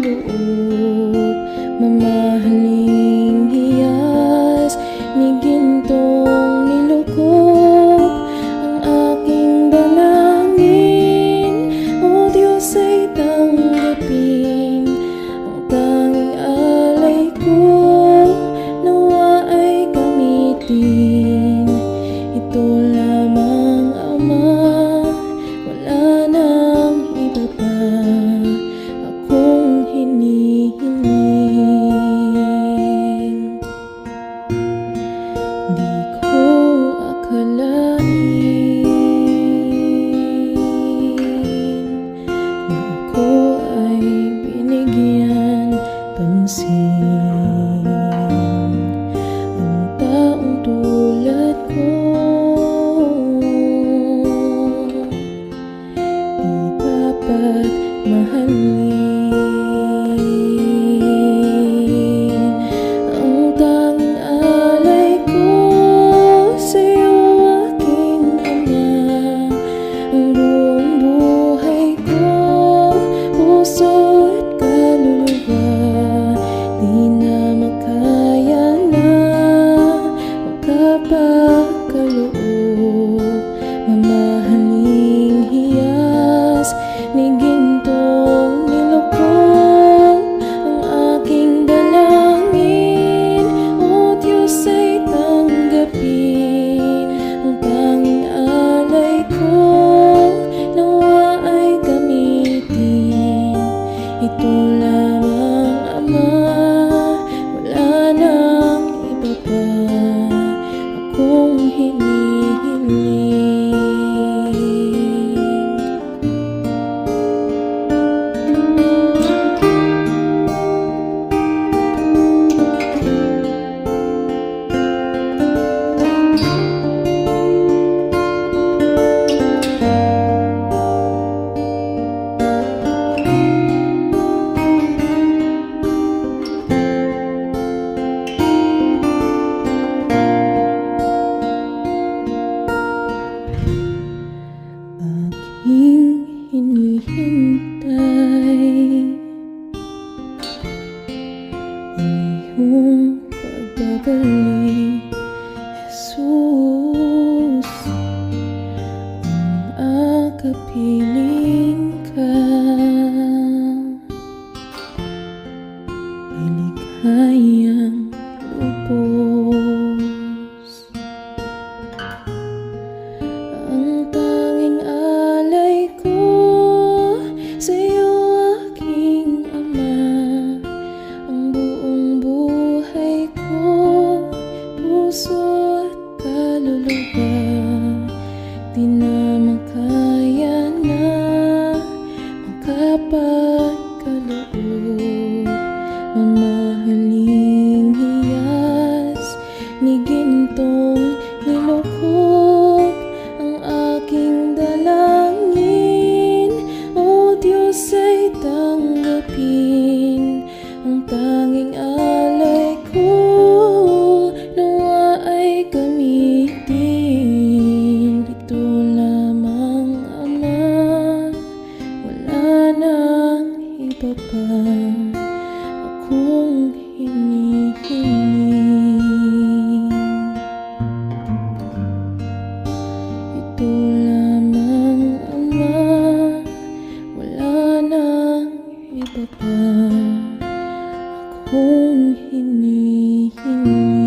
kaloob, mamahaling hiyas ni gintong nilukop ang aking dalangin. O Diyos ay tanggapin ang tanging alay ko, nawa ay gamitin ito lamang, Ama. Wala nang iba pa akong hinihiling. Di ko akalain na ako ay binigyan pansin. Ang taong tulad ko di dapat mahalin. Ang tanging alay ko sa'yo, aking Ama. Ang buong buhay ko, puso at kaluluwa, di na makaya na magkapagkaloob, mamahaling hiyas ni gintong nilukop ang aking dalangin. O Diyos ay tanggapin ang tanging alay ko, nawa ay gamitin ito lamang, Ama. Wala nang iba pa akong hinihiling. Aking hinihintay ang iyong pagbabalik, Jesus. Ang akapiling ka ay lighayang lubos. Ang tanging alay ko sa'yo, aking Ama. Ang buong buhay ko, puso at kaluluwa, di na makaya na magkapagkaloob, mamahaling hiyas ni gintong nilukop ang aking dalangin. O Diyos ay tanggapin ang tanging alay ko, nawa ay gamitin ito lamang, Ama. Wala nang iba pa akong hinihiling. Ito lamang, Ama. Wala nang iba pa akong hinihiling.